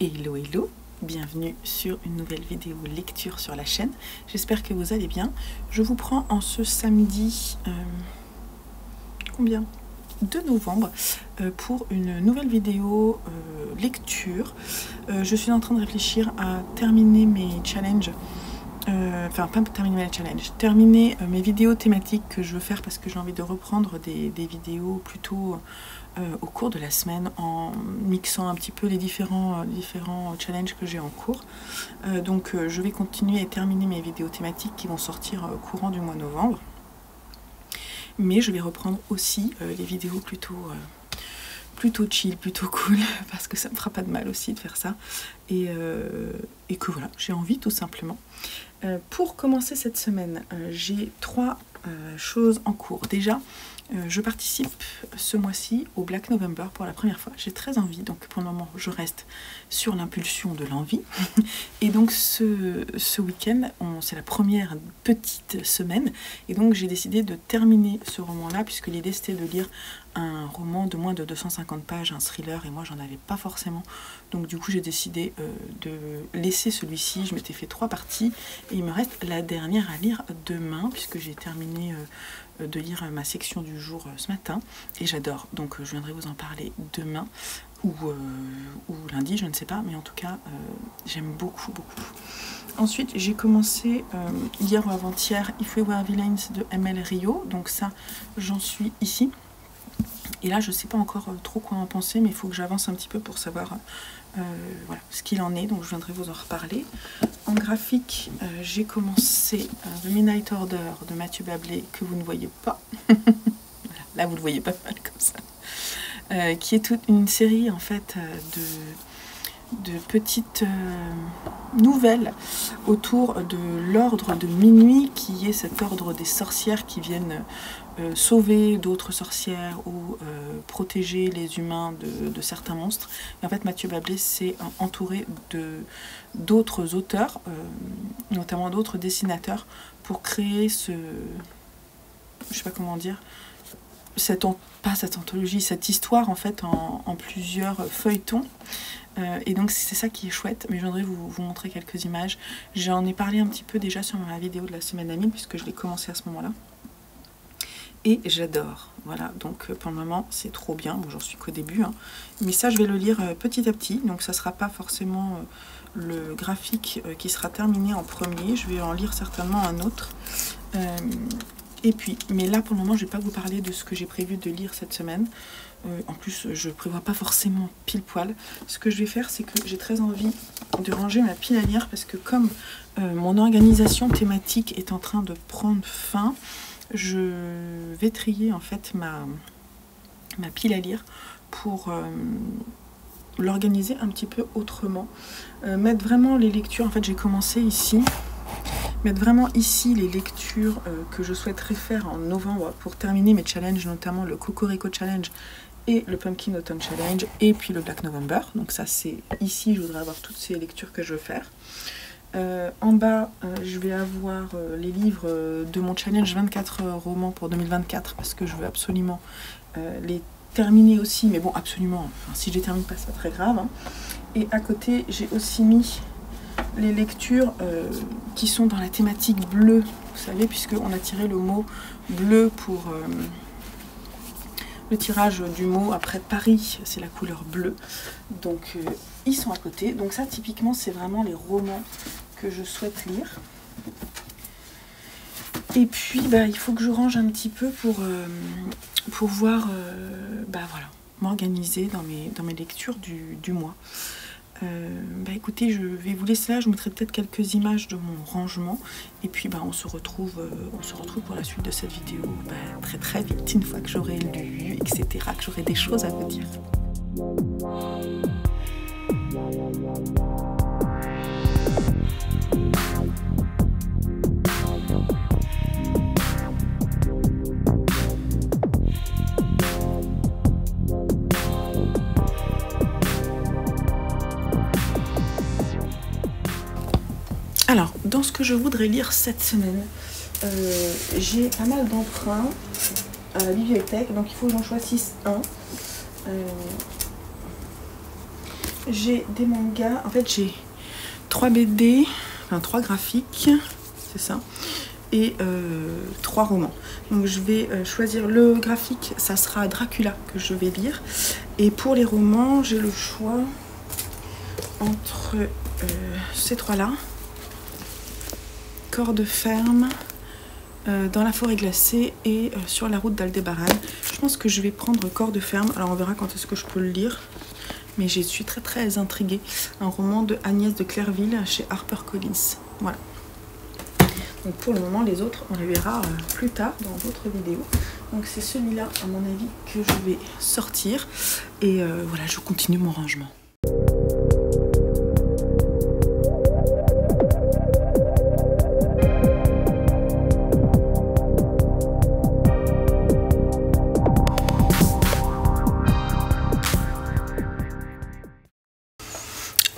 Hello hello, bienvenue sur une nouvelle vidéo lecture sur la chaîne. J'espère que vous allez bien. Je vous prends en ce samedi 2 novembre pour une nouvelle vidéo lecture. Je suis en train de réfléchir à terminer mes challenges. Enfin, pas terminer mes challenges, terminer mes vidéos thématiques que je veux faire parce que j'ai envie de reprendre des vidéos plutôt au cours de la semaine en mixant un petit peu les différents challenges que j'ai en cours. Donc je vais continuer et terminer mes vidéos thématiques qui vont sortir courant du mois de novembre. Mais je vais reprendre aussi les vidéos plutôt chill, plutôt cool, parce que ça me fera pas de mal aussi de faire ça. Et que voilà, j'ai envie tout simplement. Pour commencer cette semaine, j'ai 3 choses en cours. Déjà, je participe ce mois-ci au Black November pour la première fois. J'ai très envie, donc pour le moment, je reste sur l'impulsion de l'envie. Et donc ce week-end, c'est la première petite semaine. Et donc j'ai décidé de terminer ce roman-là, puisque l'idée c'était de lire un roman de moins de 250 pages, un thriller, et moi j'en avais pas forcément. Donc du coup j'ai décidé de laisser celui-ci. Je m'étais fait 3 parties et il me reste la dernière à lire demain, puisque j'ai terminé de lire ma section du jour ce matin et j'adore, donc je viendrai vous en parler demain ou lundi, je ne sais pas, mais en tout cas j'aime beaucoup. Ensuite j'ai commencé hier ou avant-hier If We Were Villains de ML Rio, donc ça j'en suis ici. Et là, je ne sais pas encore trop quoi en penser, mais il faut que j'avance un petit peu pour savoir voilà, ce qu'il en est. Donc, je viendrai vous en reparler. En graphique, j'ai commencé The Midnight Order de Mathieu Bablé, que vous ne voyez pas. Voilà, là, vous le voyez pas mal comme ça. Qui est toute une série, en fait, de petites nouvelles autour de l'ordre de minuit, qui est cet ordre des sorcières qui viennent sauver d'autres sorcières ou protéger les humains de certains monstres. Et en fait, Mathieu Bablé s'est entouré d'autres auteurs, notamment d'autres dessinateurs, pour créer je sais pas comment dire, pas cette anthologie, cette histoire en fait en plusieurs feuilletons. Et donc c'est ça qui est chouette, mais je viendrai vous montrer quelques images. J'en ai parlé un petit peu déjà sur ma vidéo de la semaine à 1000, puisque je l'ai commencé à ce moment-là. Et j'adore, voilà, donc pour le moment c'est trop bien, bon j'en suis qu'au début, hein. Mais ça je vais le lire petit à petit, donc ça sera pas forcément le graphique qui sera terminé en premier, je vais en lire certainement un autre. Et puis, mais là pour le moment je vais pas vous parler de ce que j'ai prévu de lire cette semaine. En plus je prévois pas forcément pile poil. Ce que je vais faire, c'est que j'ai très envie de ranger ma pile à lire, parce que comme mon organisation thématique est en train de prendre fin, je vais trier en fait ma pile à lire pour l'organiser un petit peu autrement. Mettre vraiment les lectures, en fait j'ai commencé ici, mettre vraiment ici les lectures que je souhaiterais faire en novembre pour terminer mes challenges, notamment le Cocorico Challenge et le Pumpkin Autumn Challenge et puis le Black November. Donc ça c'est ici, je voudrais avoir toutes ces lectures que je veux faire. En bas, je vais avoir les livres de mon challenge 24 romans pour 2024, parce que je veux absolument les terminer aussi, mais bon, absolument, enfin, si je les termine pas, c'est pas très grave, hein. Et à côté, j'ai aussi mis les lectures qui sont dans la thématique bleue, vous savez, puisqu'on a tiré le mot bleu pour le tirage du mot. Après Paris, c'est la couleur bleue, donc ils sont à côté. Donc ça, typiquement, c'est vraiment les romans que je souhaite lire. Et puis il faut que je range un petit peu pour pouvoir voilà, m'organiser dans mes lectures du mois. Écoutez, je vais vous laisser là, je mettrai peut-être quelques images de mon rangement et puis on se retrouve pour la suite de cette vidéo très très vite, une fois que j'aurai lu, etc., que j'aurai des choses à vous dire. Alors, dans ce que je voudrais lire cette semaine, j'ai pas mal d'emprunts à la bibliothèque, donc il faut que j'en choisisse un. j'ai des mangas. En fait, j'ai 3 BD, enfin 3 graphiques, c'est ça, et 3 romans. Donc je vais choisir le graphique, ça sera Dracula que je vais lire. Et pour les romans, j'ai le choix entre ces 3-là. Corps de ferme, dans la forêt glacée et sur la route d'Aldébaran. Je pense que je vais prendre Corps de ferme. Alors on verra quand est-ce que je peux le lire. Mais je suis très intriguée. Un roman de Agnès de Clerville chez HarperCollins. Voilà. Donc pour le moment, les autres, on les verra plus tard dans d'autres vidéos. Donc c'est celui-là, à mon avis, que je vais sortir. Et voilà, je continue mon rangement.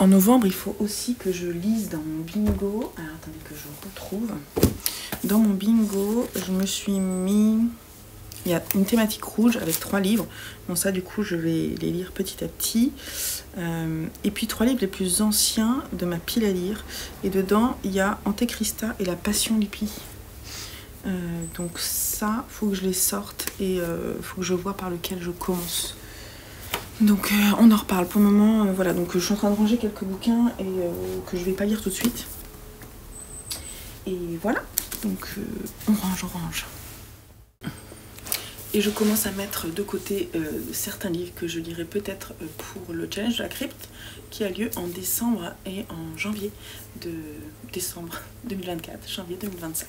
En novembre, il faut aussi que je lise dans mon bingo. Alors, attendez que je retrouve. Dans mon bingo, je me suis mis... Il y a une thématique rouge avec 3 livres. Bon, ça, du coup, je vais les lire petit à petit. Et puis, 3 livres les plus anciens de ma pile à lire. Et dedans, il y a Antechrista et la Passion Lippi. Donc ça, faut que je les sorte et faut que je vois par lequel je commence. Donc on en reparle pour le moment, voilà, donc je suis en train de ranger quelques bouquins et que je vais pas lire tout de suite. Et voilà, donc on range. Et je commence à mettre de côté certains livres que je lirai peut-être pour le challenge de la crypte qui a lieu en décembre et en janvier de décembre 2024, janvier 2025.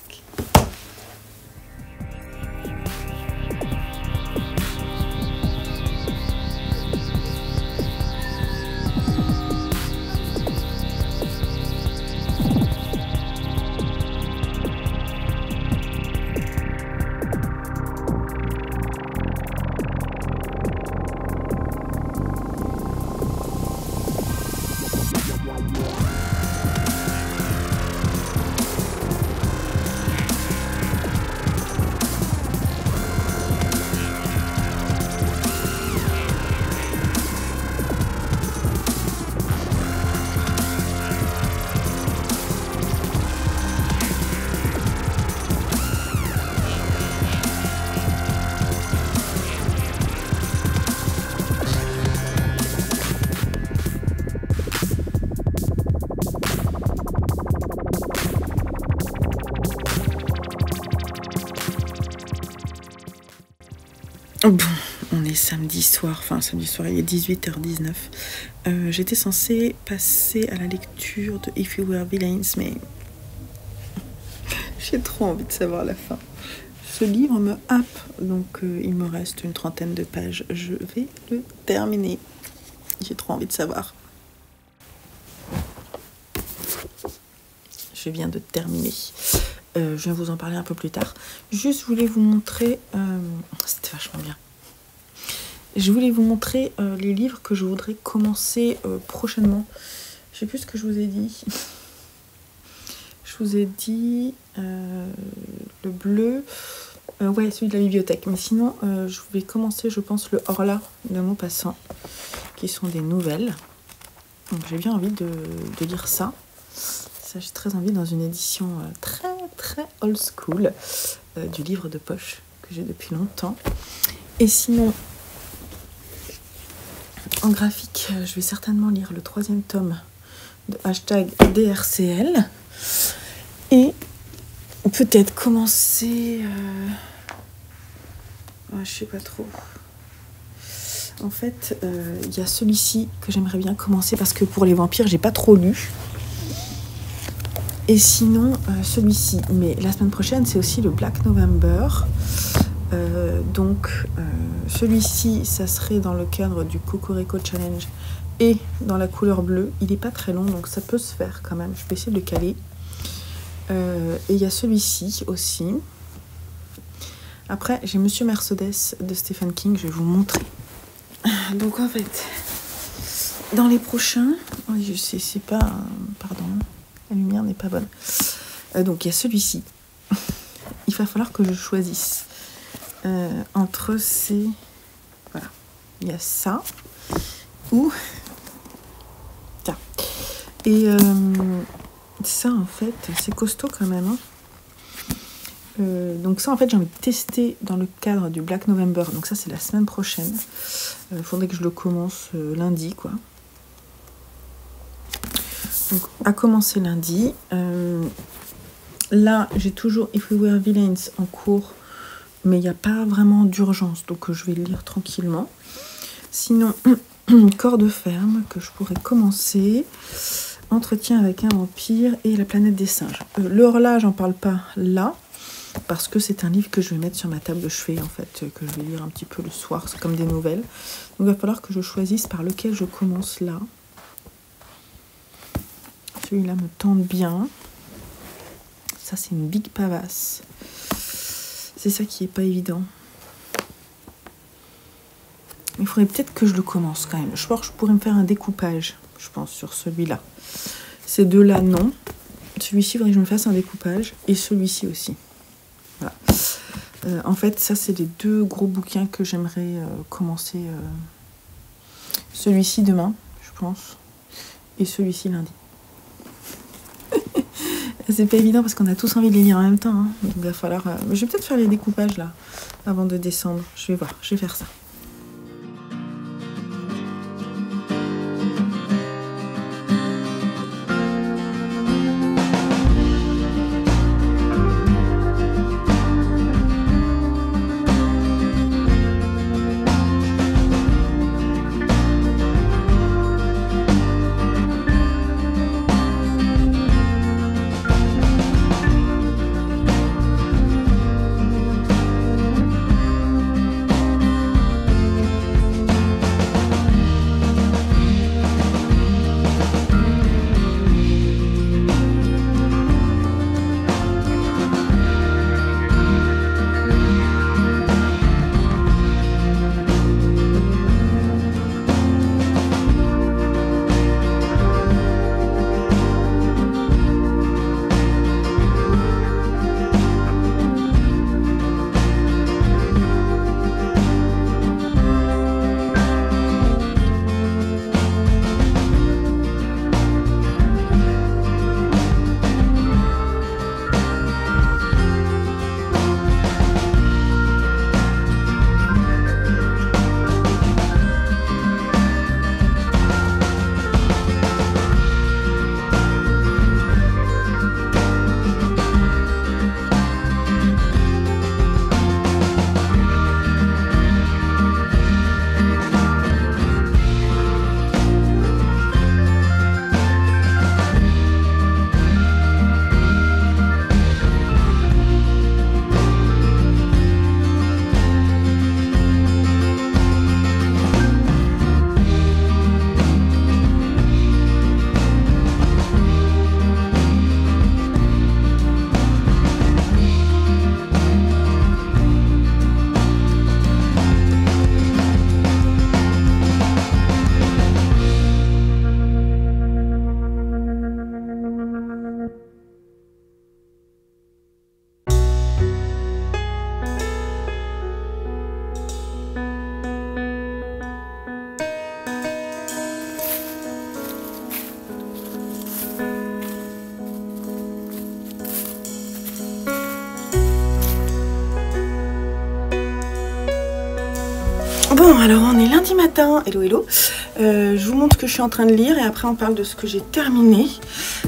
Bon, on est samedi soir, il est 18h19. J'étais censée passer à la lecture de If You Were Villains, mais j'ai trop envie de savoir la fin. Ce livre me happe, donc il me reste une 30aine de pages. Je vais le terminer. J'ai trop envie de savoir. Je viens de terminer. Je viens vous en parler un peu plus tard. Juste, je voulais vous montrer... c'était vachement bien. Je voulais vous montrer les livres que je voudrais commencer prochainement. Je sais plus ce que je vous ai dit. Je vous ai dit le bleu. Ouais, celui de la bibliothèque. Mais sinon, je vais commencer, je pense, le Horla de Maupassant, qui sont des nouvelles. Donc j'ai bien envie de lire ça. Ça, j'ai très envie dans une édition très old school du livre de poche que j'ai depuis longtemps. Et sinon, en graphique, je vais certainement lire le 3e tome de #DRCL et peut-être commencer... je sais pas trop. En fait, il y a celui-ci que j'aimerais bien commencer parce que pour les vampires, j'ai pas trop lu. Et sinon, celui-ci. Mais la semaine prochaine, c'est aussi le Black November. Donc, celui-ci, ça serait dans le cadre du Cocorico Challenge et dans la couleur bleue. Il n'est pas très long, donc ça peut se faire quand même. Je vais essayer de le caler. Et il y a celui-ci aussi. Après, j'ai Monsieur Mercedes de Stephen King. Je vais vous montrer. Donc, en fait, dans les prochains... c'est pas... Pardon. La lumière n'est pas bonne. Donc, il y a celui-ci. Il va falloir que je choisisse. Entre ces... Voilà. Il y a ça. Ou Et ça en fait, c'est costaud quand même. Hein. Donc ça en fait j'ai envie de tester dans le cadre du Black November. Donc ça c'est la semaine prochaine. Il faudrait que je le commence lundi quoi. Donc à commencer lundi. Là j'ai toujours If We Were Villains en cours. Mais il n'y a pas vraiment d'urgence. Donc je vais le lire tranquillement. Sinon, Corps de ferme que je pourrais commencer. Entretien avec un vampire et la planète des singes. Le Horla, j'en parle pas là. Parce que c'est un livre que je vais mettre sur ma table de chevet, en fait, que je vais lire un petit peu le soir, c'est comme des nouvelles. Donc il va falloir que je choisisse par lequel je commence là. Celui-là me tente bien. Ça, c'est une Big Pavasse. C'est ça qui est pas évident. Il faudrait peut-être que je le commence quand même. Je pense que je pourrais me faire un découpage, je pense, sur celui-là. Ces deux-là, non. Celui-ci, il faudrait que je me fasse un découpage. Et celui-ci aussi. Voilà. En fait, ça, c'est les deux gros bouquins que j'aimerais commencer. Celui-ci demain, je pense. Et celui-ci lundi. C'est pas évident parce qu'on a tous envie de les lire en même temps. Hein. Donc, il va falloir... je vais peut-être faire les découpages, là, avant de descendre. Je vais voir, je vais faire ça. Bon, alors on est lundi matin, hello hello, je vous montre ce que je suis en train de lire et après on parle de ce que j'ai terminé.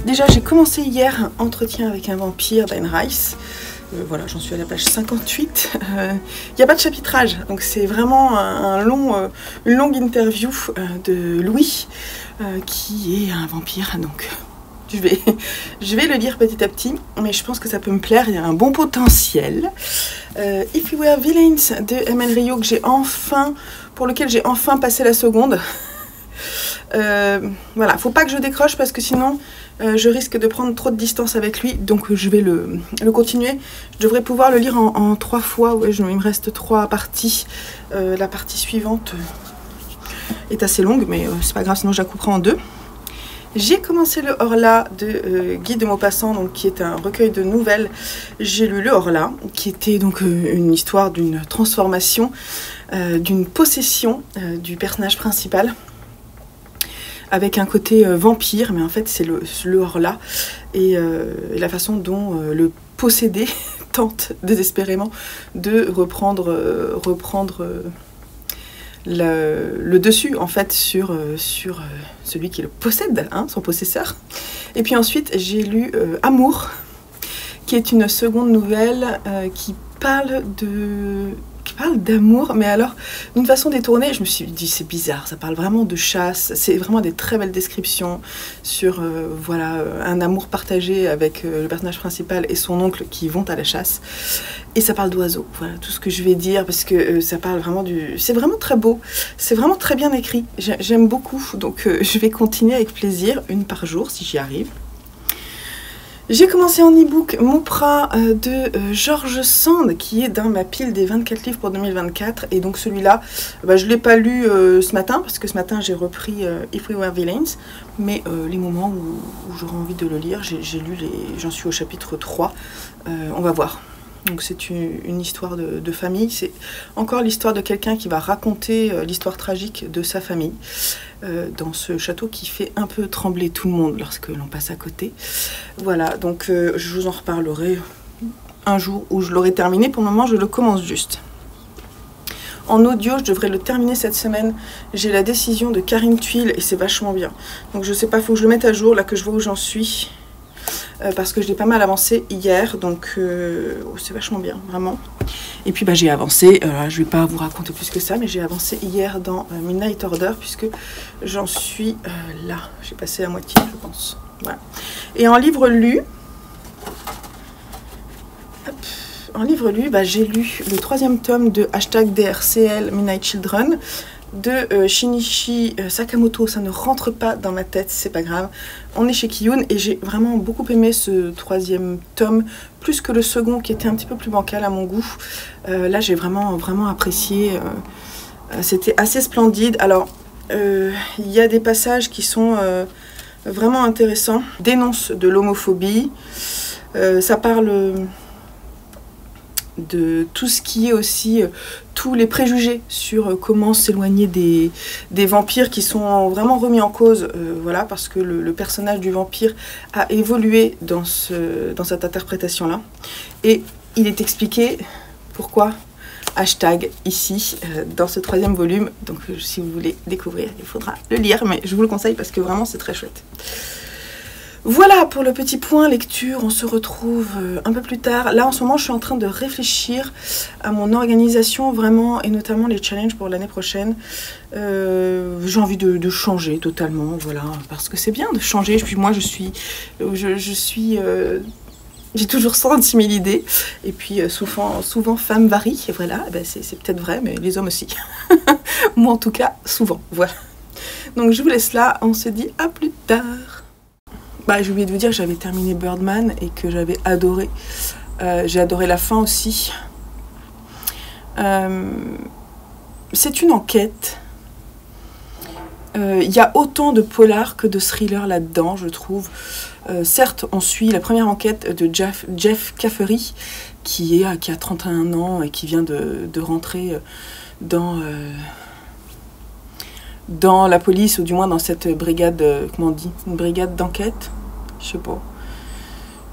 Déjà j'ai commencé hier un entretien avec un vampire d'Anne Rice, voilà j'en suis à la page 58, il n'y a pas de chapitrage, donc c'est vraiment une longue interview de Louis qui est un vampire, donc je vais le lire petit à petit, mais je pense que ça peut me plaire, il y a un bon potentiel. If We Were Villains de M.N. Rio, pour lequel j'ai enfin passé la seconde. Voilà, faut pas que je décroche parce que sinon je risque de prendre trop de distance avec lui, donc je vais le continuer. Je devrais pouvoir le lire en 3 fois, ouais, il me reste 3 parties. La partie suivante est assez longue, mais c'est pas grave, sinon je la couperai en 2. J'ai commencé le Horla de Guy de Maupassant, donc, qui est un recueil de nouvelles. J'ai lu le Horla, qui était donc une histoire d'une transformation, d'une possession du personnage principal. avec un côté vampire, mais en fait c'est le Horla, et la façon dont le possédé tente désespérément de reprendre le dessus en fait sur celui qui le possède, hein, son possesseur. Et puis ensuite j'ai lu Amour, qui est une seconde nouvelle qui parle d'amour, mais alors d'une façon détournée. Je me suis dit c'est bizarre, ça parle vraiment de chasse, c'est vraiment des très belles descriptions sur voilà, un amour partagé avec le personnage principal et son oncle qui vont à la chasse, et ça parle d'oiseaux. Voilà tout ce que je vais dire, parce que ça parle vraiment c'est vraiment très beau, c'est vraiment très bien écrit, j'aime beaucoup, donc je vais continuer avec plaisir, une par jour si j'y arrive. J'ai commencé en e-book Moupra de George Sand, qui est dans ma pile des 24 livres pour 2024. Et donc celui-là, je ne l'ai pas lu ce matin, parce que ce matin j'ai repris If We Were Villains. Mais les moments où j'aurai envie de le lire, j'en suis au chapitre 3. On va voir. Donc c'est une histoire de famille. C'est encore l'histoire de quelqu'un qui va raconter l'histoire tragique de sa famille. Dans ce château qui fait un peu trembler tout le monde lorsque l'on passe à côté. Voilà, donc je vous en reparlerai un jour où je l'aurai terminé. Pour le moment, je le commence juste. En audio, je devrais le terminer cette semaine. J'ai la décision de Karine Thuil et c'est vachement bien. Donc je sais pas, faut que je le mette à jour, là que je vois où j'en suis. Parce que je l'ai pas mal avancé hier, donc c'est vachement bien, vraiment. Et puis j'ai avancé, je vais pas vous raconter plus que ça, mais j'ai avancé hier dans Midnight Order, puisque j'en suis là. J'ai passé la moitié, je pense. Voilà. Et en livre lu, j'ai lu le 3e tome de #DRCL Midnight Children de Shinichi Sakamoto. Ça ne rentre pas dans ma tête, c'est pas grave. On est chez Kiyun et j'ai vraiment beaucoup aimé ce 3e tome, plus que le second qui était un petit peu plus bancal à mon goût. Là j'ai vraiment apprécié, c'était assez splendide. Alors il y a des passages qui sont vraiment intéressants. Dénonce de l'homophobie, ça parle de tout ce qui est aussi tous les préjugés sur comment s'éloigner des vampires qui sont vraiment remis en cause, voilà, parce que le personnage du vampire a évolué dans cette interprétation là, et il est expliqué pourquoi, hashtag ici dans ce 3e volume. Donc si vous voulez découvrir, il faudra le lire, mais je vous le conseille parce que vraiment c'est très chouette. Voilà pour le petit point lecture, on se retrouve un peu plus tard. Là en ce moment je suis en train de réfléchir à mon organisation vraiment, et notamment les challenges pour l'année prochaine. J'ai envie de changer totalement, voilà, parce que c'est bien de changer. Puis moi j'ai toujours 106 000 idées, et puis souvent femmes varient, et voilà, c'est peut-être vrai, mais les hommes aussi. Moi en tout cas, souvent, voilà. Donc je vous laisse là, on se dit à plus tard. J'ai oublié de vous dire que j'avais terminé Birdman et que j'avais adoré. J'ai adoré la fin aussi. C'est une enquête. Il y a autant de polar que de thriller là-dedans, je trouve. Certes, on suit la première enquête de Jeff Caffery, qui a 31 ans et qui vient de rentrer dans la police, ou du moins dans cette brigade, comment on dit, une brigade d'enquête, je sais pas.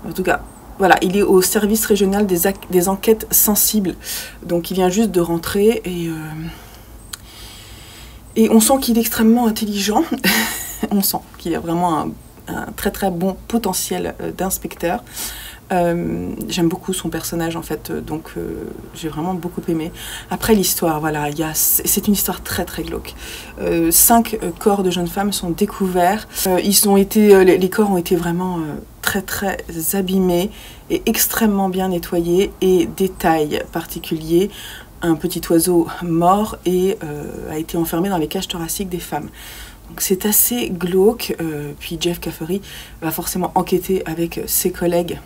En tout cas, voilà, il est au service régional des enquêtes sensibles. Donc il vient juste de rentrer, et on sent qu'il est extrêmement intelligent. On sent qu'il a vraiment un très très bon potentiel d'inspecteur. J'aime beaucoup son personnage en fait, donc j'ai vraiment beaucoup aimé. Après l'histoire, voilà, c'est une histoire très très glauque. 5 corps de jeunes femmes sont découverts. Les corps ont été vraiment très très abîmés et extrêmement bien nettoyés, et détail particulier, un petit oiseau mort et a été enfermé dans les cages thoraciques des femmes. Donc c'est assez glauque. Puis Jeff Caffery va forcément enquêter avec ses collègues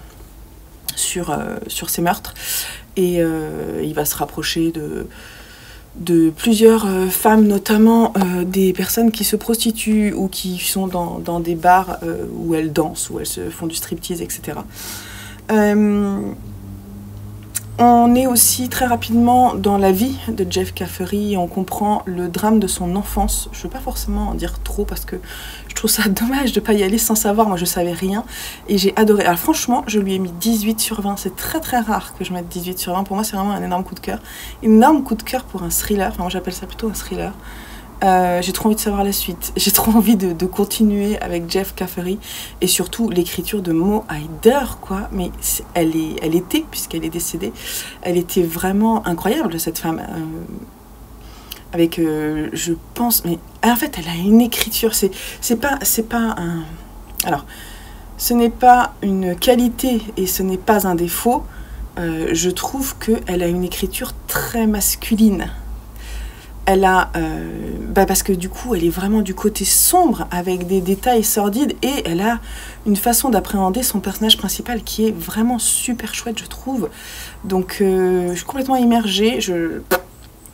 sur ces meurtres, et il va se rapprocher de plusieurs femmes, notamment des personnes qui se prostituent ou qui sont dans des bars où elles dansent, où elles se font du striptease, etc. On est aussi très rapidement dans la vie de Jeff Caffery et on comprend le drame de son enfance. Je ne veux pas forcément en dire trop parce que je trouve ça dommage de ne pas y aller sans savoir. Moi, je ne savais rien et j'ai adoré. Alors franchement, je lui ai mis 18 sur 20. C'est très très rare que je mette 18 sur 20. Pour moi, c'est vraiment un énorme coup de cœur. Énorme coup de cœur pour un thriller. Enfin, moi, j'appelle ça plutôt un thriller. J'ai trop envie de savoir la suite. J'ai trop envie de continuer avec Jeff Caffery et surtout l'écriture de Mo Hayder, quoi. Mais elle était, puisqu'elle est décédée, elle était vraiment incroyable, cette femme. Avec, je pense, mais en fait, elle a une écriture. C'est pas un. Alors, ce n'est pas une qualité et ce n'est pas un défaut. Je trouve qu'elle a une écriture très masculine. Elle a, parce que du coup, elle est vraiment du côté sombre avec des détails sordides et elle a une façon d'appréhender son personnage principal qui est vraiment super chouette, je trouve. Donc, je suis complètement immergée.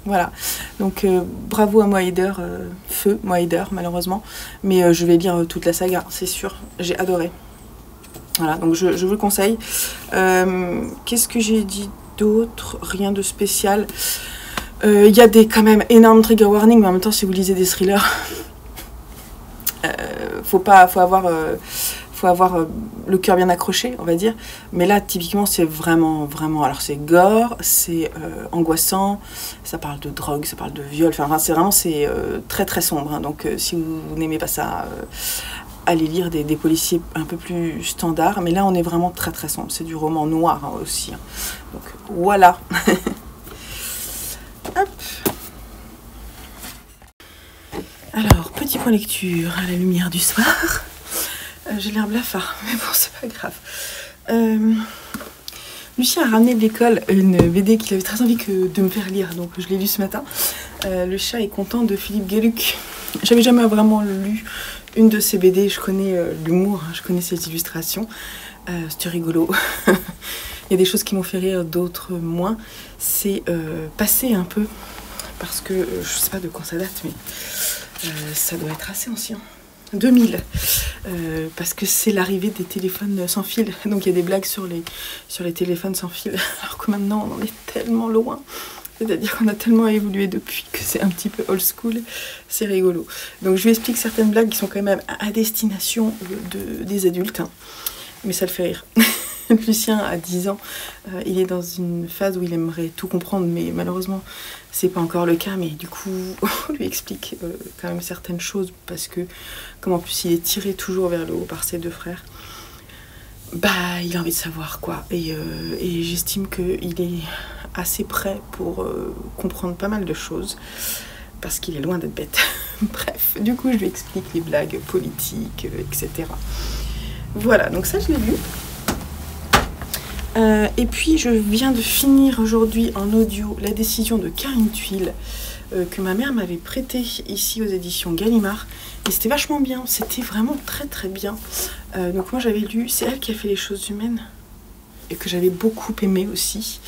Voilà. Donc, bravo à Mo Hayder, feu Mo Hayder, malheureusement. Mais je vais lire toute la saga, c'est sûr. J'ai adoré. Voilà, donc je vous le conseille. Qu'est-ce que j'ai dit d'autre? Rien de spécial. Il y a quand même énormes trigger warnings, mais en même temps, si vous lisez des thrillers, faut avoir le cœur bien accroché, on va dire. Mais là, typiquement, c'est vraiment. Alors, c'est gore, c'est angoissant, ça parle de drogue, ça parle de viol. Enfin, c'est très très sombre. Hein. Donc, si vous n'aimez pas ça, allez lire des policiers un peu plus standards. Mais là, on est vraiment très très sombre. C'est du roman noir hein, aussi. Hein. Donc, voilà. Hop. Alors, petit point lecture à la lumière du soir. J'ai l'air blafard, mais bon, c'est pas grave. Lucien a ramené de l'école une BD qu'il avait très envie de me faire lire, donc je l'ai lu ce matin. Le chat est content de Philippe Gueluc. J'avais jamais vraiment lu une de ses BD, je connais l'humour, hein, je connais ses illustrations. C'était rigolo. Il y a des choses qui m'ont fait rire, d'autres moins. C'est passé un peu, parce que je sais pas de quand ça date, mais ça doit être assez ancien. 2000, parce que c'est l'arrivée des téléphones sans fil. Donc il y a des blagues sur les téléphones sans fil, alors que maintenant on en est tellement loin. C'est-à-dire qu'on a tellement évolué depuis que c'est un petit peu old school, c'est rigolo. Donc je lui explique certaines blagues qui sont quand même à destination des adultes, hein. Mais ça le fait rire. Lucien a 10 ans, il est dans une phase où il aimerait tout comprendre, mais malheureusement c'est pas encore le cas. Mais du coup on lui explique quand même certaines choses, parce que comme en plus il est tiré toujours vers le haut par ses deux frères, bah il a envie de savoir quoi. Et j'estime qu'il est assez prêt pour comprendre pas mal de choses, parce qu'il est loin d'être bête. Bref, du coup je lui explique les blagues politiques, etc. Voilà, donc ça je l'ai lu. Et puis je viens de finir aujourd'hui en audio la décision de Karine Thuil que ma mère m'avait prêtée ici aux éditions Gallimard, et c'était vachement bien, c'était vraiment très très bien. Donc moi j'avais lu, c'est elle qui a fait Les Choses Humaines et que j'avais beaucoup aimé aussi.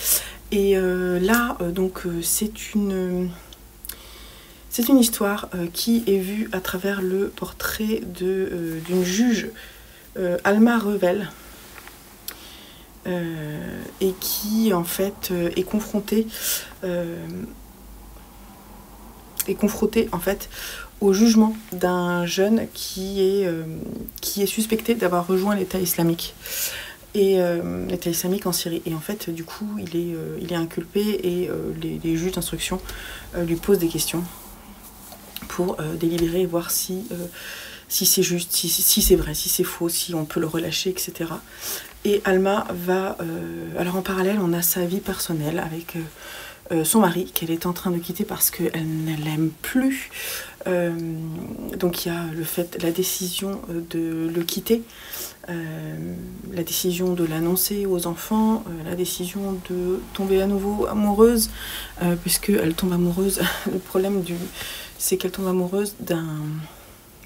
Et là donc c'est une histoire qui est vue à travers le portrait d'une juge, Alma Revel. Et qui en fait est confrontée en fait au jugement d'un jeune qui est suspecté d'avoir rejoint l'État islamique, et l'État islamique en Syrie. Et en fait du coup il est inculpé, et les juges d'instruction lui posent des questions pour délibérer et voir si c'est juste, si c'est vrai, si c'est faux, si on peut le relâcher, etc. Et Alma va... alors en parallèle, on a sa vie personnelle avec son mari, qu'elle est en train de quitter parce qu'elle ne l'aime plus. Donc il y a la décision de le quitter, la décision de l'annoncer aux enfants, la décision de tomber à nouveau amoureuse, puisqu'elle tombe amoureuse. Le problème c'est qu'elle tombe amoureuse d'un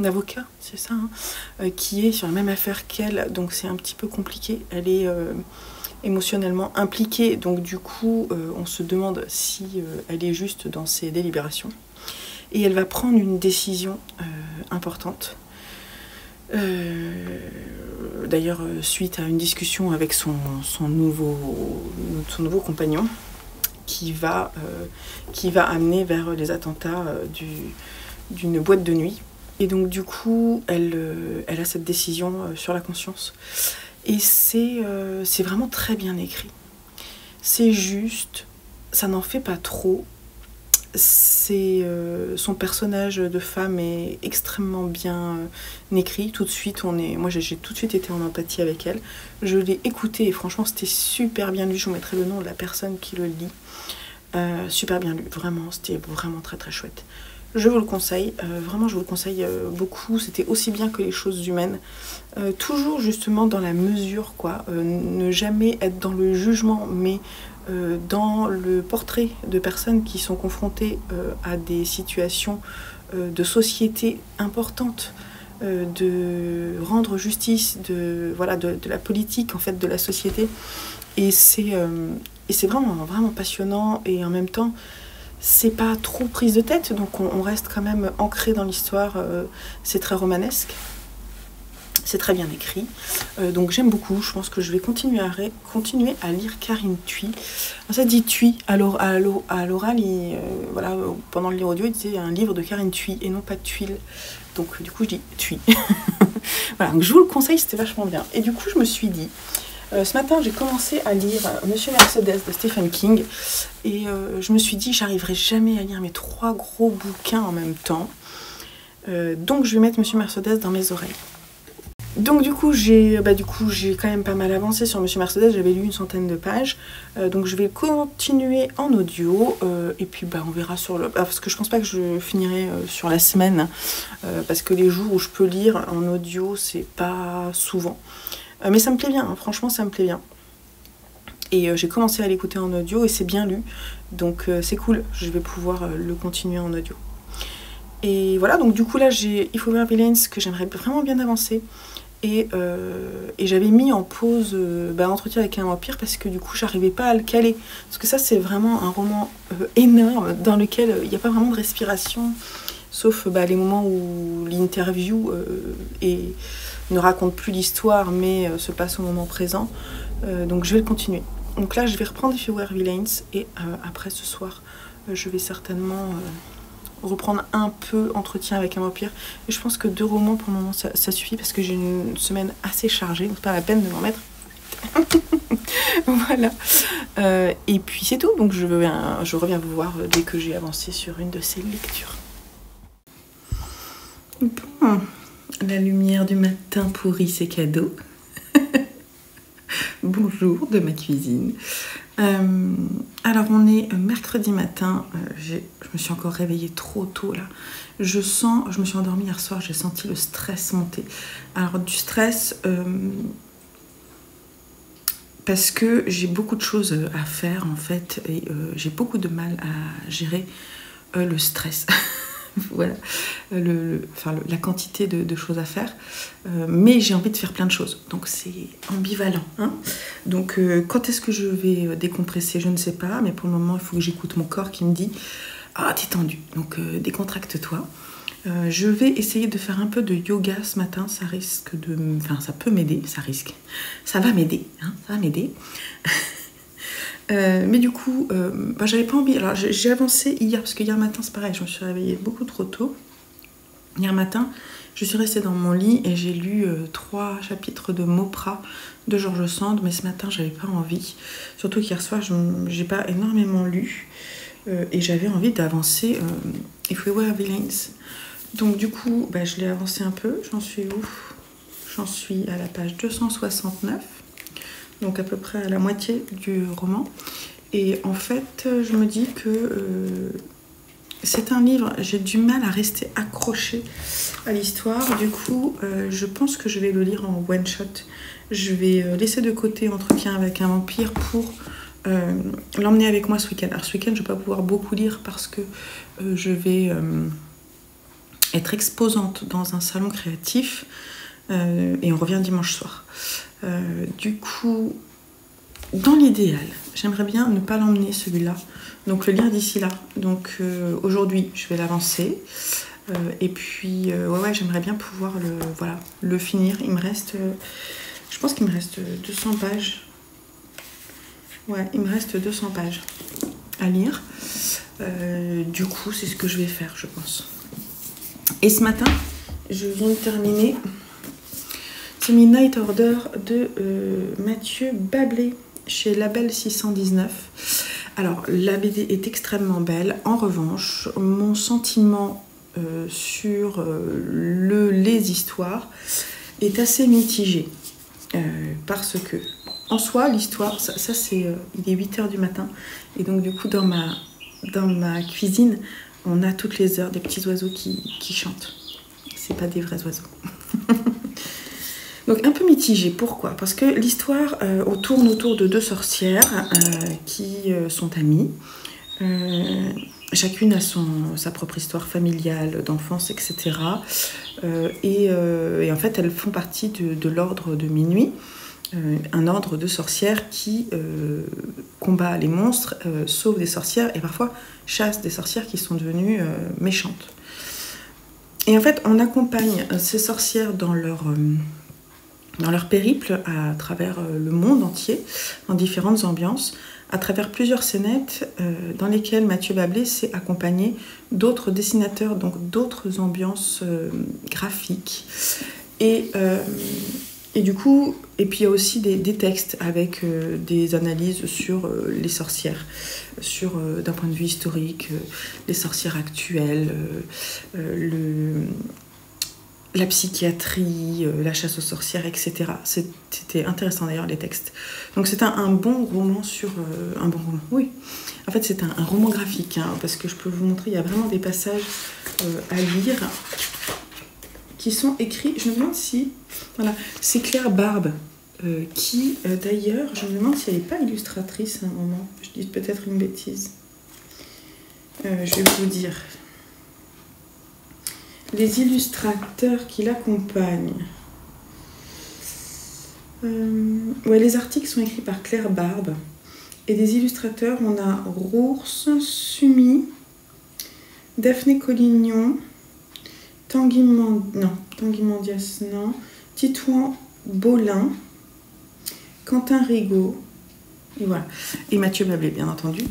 avocat, c'est ça, hein, qui est sur la même affaire qu'elle, donc c'est un petit peu compliqué. Elle est émotionnellement impliquée, donc du coup on se demande si elle est juste dans ses délibérations, et elle va prendre une décision importante. d'ailleurs suite à une discussion avec son nouveau compagnon qui va amener vers les attentats d'une boîte de nuit. Et donc du coup, elle a cette décision sur la conscience. Et c'est vraiment très bien écrit. C'est juste, ça n'en fait pas trop. Son personnage de femme est extrêmement bien écrit. Tout de suite, moi j'ai tout de suite été en empathie avec elle. Je l'ai écouté et franchement c'était super bien lu. Je vous mettrai le nom de la personne qui le lit. Super bien lu, vraiment, c'était vraiment très très chouette. Je vous le conseille, vraiment je vous le conseille beaucoup. C'était aussi bien que Les Choses Humaines. Toujours justement dans la mesure, quoi. Ne jamais être dans le jugement, mais dans le portrait de personnes qui sont confrontées à des situations de société importantes, de rendre justice, de la politique en fait de la société. Et c'est vraiment, vraiment passionnant et en même temps c'est pas trop prise de tête, donc on reste quand même ancré dans l'histoire. C'est très romanesque, c'est très bien écrit, donc j'aime beaucoup. Je pense que je vais continuer à lire Karine Thuy. Ça dit Thuy à l'oral, voilà, pendant le livre audio il disait un livre de Karine Thuy et non pas Tuile, donc du coup je dis Thuy. Voilà, donc je vous le conseille, c'était vachement bien. Et du coup je me suis dit, ce matin, j'ai commencé à lire Monsieur Mercedes de Stephen King et je me suis dit, j'arriverai jamais à lire mes 3 gros bouquins en même temps. Donc, je vais mettre Monsieur Mercedes dans mes oreilles. Donc, du coup, j'ai quand même pas mal avancé sur Monsieur Mercedes. J'avais lu une centaine de pages. Donc, je vais continuer en audio. Et puis, on verra sur le... parce que je pense pas que je finirai sur la semaine. Parce que les jours où je peux lire en audio, c'est pas souvent. Mais ça me plaît bien, hein, franchement ça me plaît bien. Et j'ai commencé à l'écouter en audio et c'est bien lu. Donc c'est cool, je vais pouvoir le continuer en audio. Et voilà, donc du coup là j'ai If We Were Villains que j'aimerais vraiment bien avancer. Et j'avais mis en pause Entretien avec un vampire parce que du coup j'arrivais pas à le caler. Parce que ça c'est vraiment un roman énorme dans lequel il n'y a pas vraiment de respiration. Sauf les moments où l'interview ne raconte plus l'histoire mais se passe au moment présent. Donc je vais le continuer. Donc là je vais reprendre If You Were Villains et après ce soir je vais certainement reprendre un peu Entretien avec un vampire. Et je pense que 2 romans pour le moment ça suffit parce que j'ai une semaine assez chargée, donc c'est pas la peine de m'en mettre. Voilà. Et puis c'est tout, donc je reviens vous voir dès que j'ai avancé sur une de ces lectures. Bon, la lumière du matin pourrit ses cadeaux. Bonjour de ma cuisine. Alors on est mercredi matin. Je me suis encore réveillée trop tôt là. Je me suis endormie hier soir, j'ai senti le stress monter. Alors du stress parce que j'ai beaucoup de choses à faire en fait et j'ai beaucoup de mal à gérer le stress. Voilà, la quantité de choses à faire, mais j'ai envie de faire plein de choses, donc c'est ambivalent, hein. Donc quand est-ce que je vais décompresser, je ne sais pas, mais pour le moment il faut que j'écoute mon corps qui me dit ah t'es tendu, donc décontracte-toi. Je vais essayer de faire un peu de yoga ce matin, ça risque de... Enfin ça peut m'aider, ça va m'aider, hein, ça va m'aider. Mais du coup, j'avais pas envie. Alors j'ai avancé hier, parce que hier matin c'est pareil, je me suis réveillée beaucoup trop tôt. Hier matin, je suis restée dans mon lit et j'ai lu 3 chapitres de Mopra de George Sand, mais ce matin j'avais pas envie. Surtout qu'hier soir, j'ai pas énormément lu et j'avais envie d'avancer If We Were Villains. Donc du coup, je l'ai avancé un peu. J'en suis où? J'en suis à la page 269. Donc à peu près à la moitié du roman. Et en fait, je me dis que c'est un livre, j'ai du mal à rester accrochée à l'histoire. Du coup, je pense que je vais le lire en one shot. Je vais laisser de côté Entretien avec un vampire pour l'emmener avec moi ce week-end. Alors ce week-end, je ne vais pas pouvoir beaucoup lire parce que je vais être exposante dans un salon créatif et on revient dimanche soir. Du coup, dans l'idéal, j'aimerais bien ne pas l'emmener celui-là, donc le lire d'ici là. Donc aujourd'hui, je vais l'avancer. Et puis, ouais, j'aimerais bien pouvoir le finir. Il me reste Je pense qu'il me reste 200 pages. Ouais, il me reste 200 pages à lire. Du coup, c'est ce que je vais faire, je pense. Et ce matin, je viens de terminer The Midnight Order de Mathieu Bablé chez Label 619. Alors, la BD est extrêmement belle. En revanche, mon sentiment sur les histoires est assez mitigé. Parce que, en soi, l'histoire, ça c'est, il est 8 h du matin. Et donc, du coup, dans ma cuisine, on a toutes les heures des petits oiseaux qui chantent. C'est pas des vrais oiseaux. Donc un peu mitigé, pourquoi? Parce que l'histoire tourne autour de 2 sorcières qui sont amies. Chacune a sa propre histoire familiale, d'enfance, etc. Et en fait, elles font partie de l'ordre de minuit, un ordre de sorcières qui combat les monstres, sauve des sorcières et parfois chasse des sorcières qui sont devenues méchantes. Et en fait, on accompagne ces sorcières dans leur périple à travers le monde entier, dans différentes ambiances, à travers plusieurs scénettes dans lesquelles Mathieu Bablé s'est accompagné d'autres dessinateurs, donc d'autres ambiances graphiques. Et du coup, et puis il y a aussi des textes avec des analyses sur les sorcières, d'un point de vue historique, les sorcières actuelles, la psychiatrie, la chasse aux sorcières, etc. C'était intéressant d'ailleurs les textes. Donc c'est un bon roman sur... un bon roman, oui. En fait c'est un roman graphique, hein, parce que je peux vous montrer, il y a vraiment des passages à lire qui sont écrits, je me demande si... Voilà, c'est Claire Barbe, qui d'ailleurs, je me demande si elle n'est pas illustratrice à un moment. Je dis peut-être une bêtise. Je vais vous dire... Les illustrateurs qui l'accompagnent. Ouais, les articles sont écrits par Claire Barbe. Et des illustrateurs, on a Rours, Sumi, Daphné Collignon, Tanguy Mandias, non, Titouan Bolin, Quentin Rigaud, et voilà. Et Mathieu Bablé, bien entendu.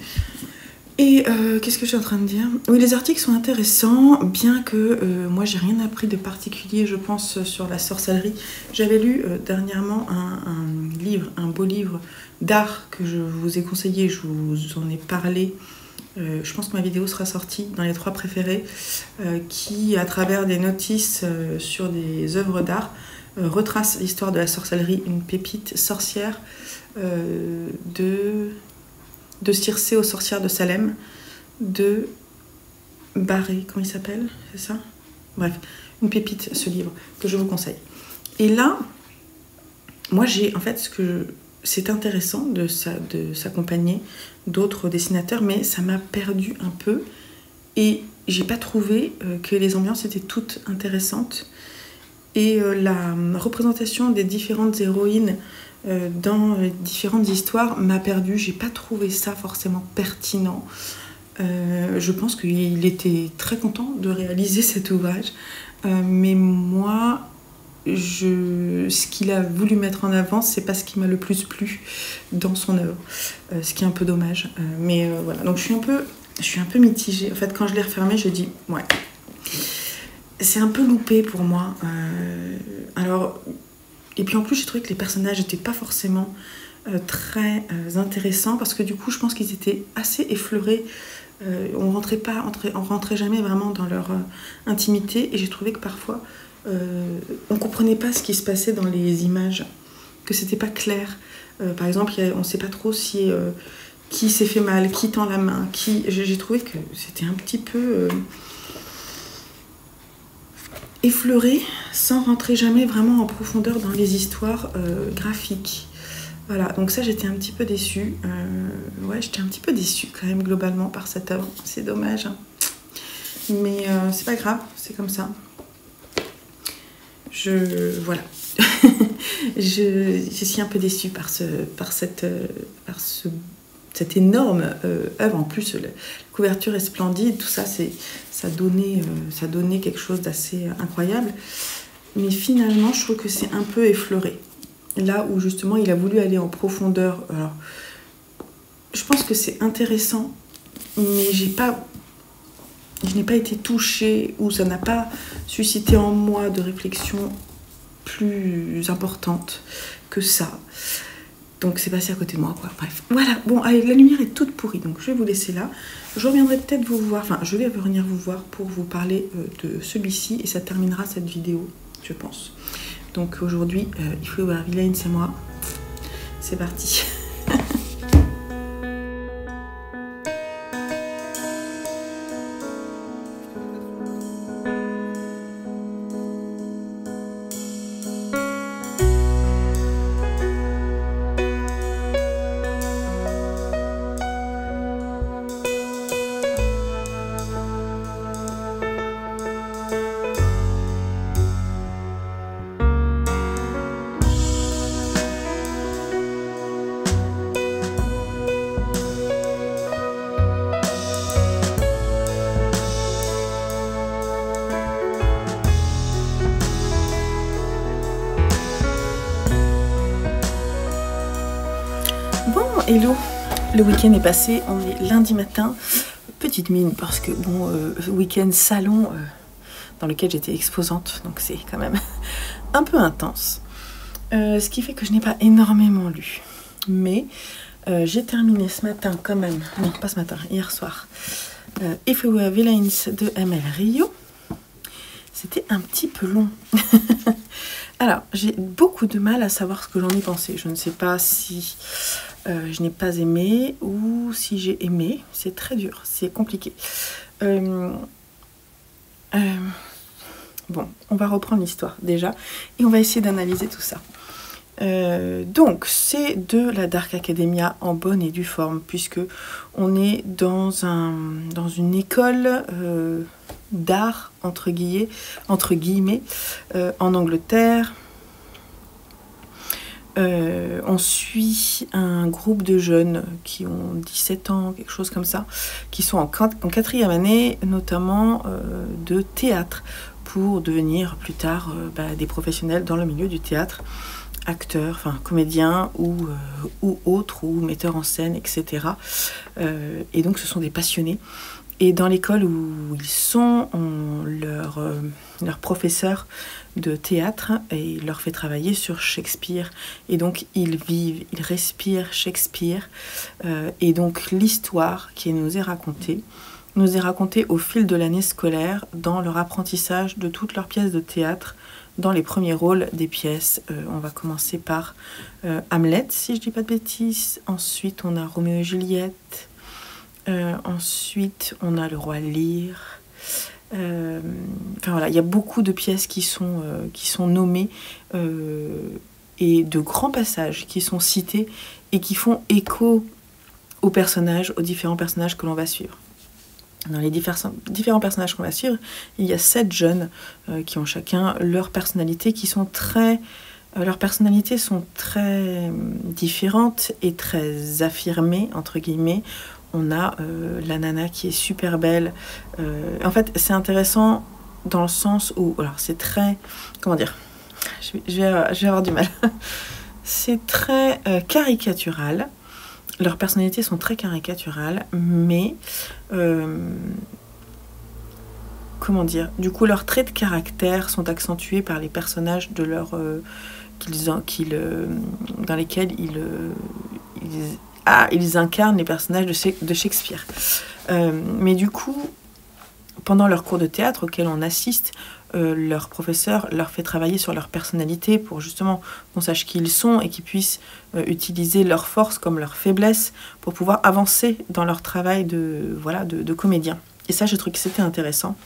Et qu'est-ce que je suis en train de dire? Oui, les articles sont intéressants, bien que moi, j'ai rien appris de particulier, je pense, sur la sorcellerie. J'avais lu dernièrement un beau livre d'art que je vous ai conseillé, je vous en ai parlé. Je pense que ma vidéo sera sortie dans les 3 préférés, qui, à travers des notices sur des œuvres d'art, retrace l'histoire de la sorcellerie, une pépite sorcière de Circé aux sorcières de Salem, de Barré, comment il s'appelle, c'est ça? Bref, une pépite, ce livre, que je vous conseille. Et là, moi j'ai, en fait, c'est intéressant de s'accompagner d'autres dessinateurs, mais ça m'a perdu un peu, et j'ai pas trouvé que les ambiances étaient toutes intéressantes, et la représentation des différentes héroïnes dans les différentes histoires m'a perdue. J'ai pas trouvé ça forcément pertinent. Je pense qu'il était très content de réaliser cet ouvrage, mais moi, ce qu'il a voulu mettre en avant, c'est pas ce qui m'a le plus plu dans son œuvre, ce qui est un peu dommage. Mais voilà, donc je suis un peu mitigée. En fait, quand je l'ai refermé, je dis ouais, c'est un peu loupé pour moi. Alors. Et puis en plus, j'ai trouvé que les personnages n'étaient pas forcément très intéressants, parce que du coup, je pense qu'ils étaient assez effleurés. On rentrait jamais vraiment dans leur intimité, et j'ai trouvé que parfois, on ne comprenait pas ce qui se passait dans les images, que c'était pas clair. Par exemple, on ne sait pas trop si qui s'est fait mal, qui tend la main, qui... J'ai trouvé que c'était un petit peu... effleuré, sans rentrer jamais vraiment en profondeur dans les histoires graphiques. Voilà, donc ça, j'étais un petit peu déçue. Ouais, j'étais un petit peu déçue quand même globalement par cette œuvre. C'est dommage, hein. Mais c'est pas grave, c'est comme ça. Voilà. je suis un peu déçue par cette énorme œuvre. En plus, la couverture est splendide, tout ça, ça donnait quelque chose d'assez incroyable. Mais finalement, je trouve que c'est un peu effleuré. là où justement il a voulu aller en profondeur. Alors, je pense que c'est intéressant, mais je n'ai pas été touchée, ou ça n'a pas suscité en moi de réflexion plus importante que ça. Donc c'est passé à côté de moi, quoi. Bref, voilà. Bon, allez, la lumière est toute pourrie, donc je vais vous laisser là. Je reviendrai peut-être vous voir, enfin, je vais venir vous voir pour vous parler de celui-ci, et ça terminera cette vidéo, je pense. Donc aujourd'hui, il faut voir Villains, c'est moi. C'est parti. Hello, le week-end est passé, on est lundi matin, petite mine parce que bon, week-end salon dans lequel j'étais exposante, donc c'est quand même un peu intense. Ce qui fait que je n'ai pas énormément lu, mais j'ai terminé ce matin quand même, non pas ce matin, hier soir, If We Were Villains de ML Rio. C'était un petit peu long. Alors, j'ai beaucoup de mal à savoir ce que j'en ai pensé. Je ne sais pas si je n'ai pas aimé ou si j'ai aimé. C'est très dur, c'est compliqué. Bon, on va reprendre l'histoire déjà et on va essayer d'analyser tout ça. Donc, c'est de la Dark Academia en bonne et due forme, puisque on est dans une école d'art, entre guillemets, en Angleterre. On suit un groupe de jeunes qui ont 17 ans, quelque chose comme ça, qui sont en 4e année, notamment de théâtre, pour devenir plus tard des professionnels dans le milieu du théâtre, acteurs, enfin comédiens ou autres, ou metteurs en scène, etc. Et donc ce sont des passionnés. Et dans l'école où ils sont, leur professeur de théâtre, et il leur fait travailler sur Shakespeare. Et donc ils vivent, ils respirent Shakespeare. Et donc l'histoire qui nous est racontée au fil de l'année scolaire, dans leur apprentissage de toutes leurs pièces de théâtre, dans les premiers rôles des pièces. On va commencer par Hamlet, si je dis pas de bêtises. Ensuite, on a Roméo et Juliette. Ensuite, on a le roi Lear. Enfin voilà, il y a beaucoup de pièces qui sont nommées et de grands passages qui sont cités et qui font écho aux différents personnages que l'on va suivre. Dans les différents personnages qu'on va suivre, il y a 7 jeunes qui ont chacun leur personnalité, leurs personnalités sont très différentes et très affirmées, entre guillemets. On a la nana qui est super belle. En fait, c'est intéressant dans le sens où... Alors, c'est très... Comment dire ? Je vais avoir du mal. C'est très caricatural. Leurs personnalités sont très caricaturales, mais... comment dire ? Du coup, leurs traits de caractère sont accentués par les personnages de leur... dans lesquels ils incarnent les personnages de Shakespeare. Mais du coup, pendant leur cours de théâtre auquel on assiste, leur professeur leur fait travailler sur leur personnalité pour justement qu'on sache qui ils sont et qu'ils puissent utiliser leurs forces comme leurs faiblesses pour pouvoir avancer dans leur travail de comédien. Et ça, je trouve que c'était intéressant.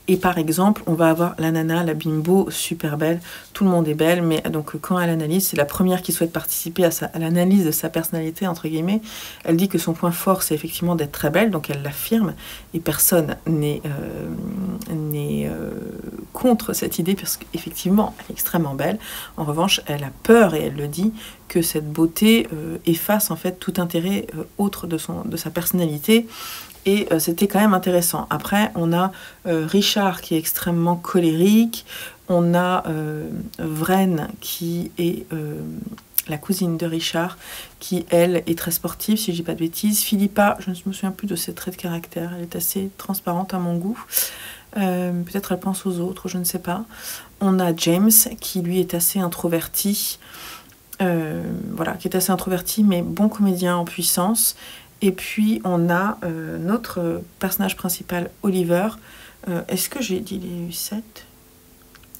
Et par exemple, on va avoir la nana, la bimbo, super belle. Tout le monde est belle, mais donc quand elle analyse, c'est la première qui souhaite participer à l'analyse de sa personnalité, entre guillemets. Elle dit que son point fort, c'est effectivement d'être très belle, donc elle l'affirme. Et personne n'est contre cette idée, parce qu'effectivement, elle est extrêmement belle. En revanche, elle a peur, et elle le dit, que cette beauté efface en fait tout intérêt autre de sa personnalité. Et c'était quand même intéressant. Après, on a Richard qui est extrêmement colérique. On a Vren qui est la cousine de Richard, qui elle est très sportive, si je dis pas de bêtises. Philippa, je ne me souviens plus de ses traits de caractère, elle est assez transparente à mon goût. Peut-être elle pense aux autres, je ne sais pas. On a James qui lui est assez introverti, voilà, qui est assez introverti mais bon comédien en puissance. Et puis on a notre personnage principal, Oliver. Est-ce que j'ai dit les 7 ?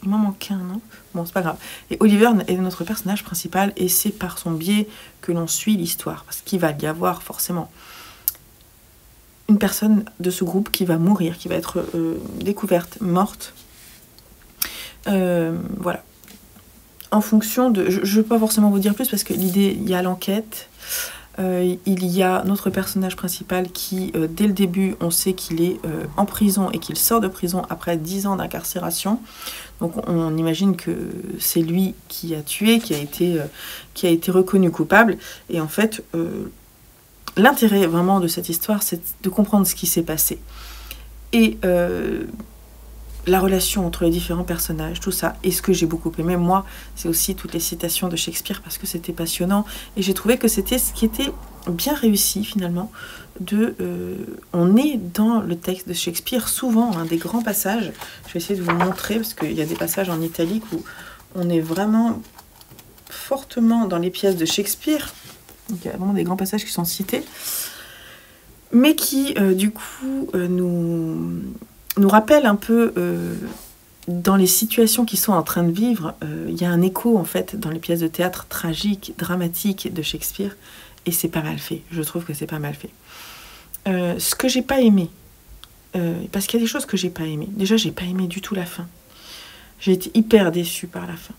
Il m'en manque un, non? Bon, c'est pas grave. Et Oliver est notre personnage principal et c'est par son biais que l'on suit l'histoire. Parce qu'il va y avoir forcément une personne de ce groupe qui va mourir, qui va être découverte, morte. Voilà. En fonction de... Je ne veux pas forcément vous dire plus parce que l'idée, il y a l'enquête. Il y a notre personnage principal qui, dès le début, on sait qu'il est en prison et qu'il sort de prison après 10 ans d'incarcération. Donc on imagine que c'est lui qui a tué, qui a été reconnu coupable. Et en fait, l'intérêt vraiment de cette histoire, c'est de comprendre ce qui s'est passé. Et la relation entre les différents personnages, tout ça. Et ce que j'ai beaucoup aimé, moi, c'est aussi toutes les citations de Shakespeare parce que c'était passionnant. Et j'ai trouvé que c'était ce qui était bien réussi finalement. On est dans le texte de Shakespeare, souvent, des grands passages. Je vais essayer de vous montrer parce qu'il y a des passages en italique où on est vraiment fortement dans les pièces de Shakespeare. Donc il y a vraiment des grands passages qui sont cités. Mais qui, du coup, nous rappelle un peu dans les situations qui sont en train de vivre. Il y a un écho en fait dans les pièces de théâtre tragiques, dramatiques de Shakespeare et c'est pas mal fait, je trouve que c'est pas mal fait. Ce que j'ai pas aimé, parce qu'il y a des choses que j'ai pas aimé. Déjà j'ai pas aimé du tout la fin, j'ai été hyper déçue par la fin.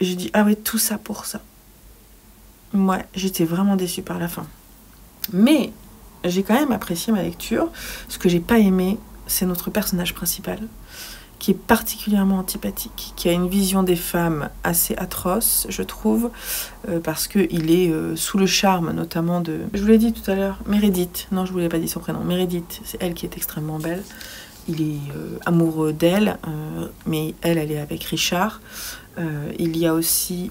J'ai dit ah ouais, tout ça pour ça. Ouais, j'étais vraiment déçue par la fin, mais j'ai quand même apprécié ma lecture. Ce que j'ai pas aimé, c'est notre personnage principal, qui est particulièrement antipathique, qui a une vision des femmes assez atroce, je trouve, parce qu'il est sous le charme, notamment de... Je vous l'ai dit tout à l'heure, Meredith. Non, je vous l'ai pas dit son prénom. Meredith, c'est elle qui est extrêmement belle. Il est amoureux d'elle, mais elle est avec Richard. Il y a aussi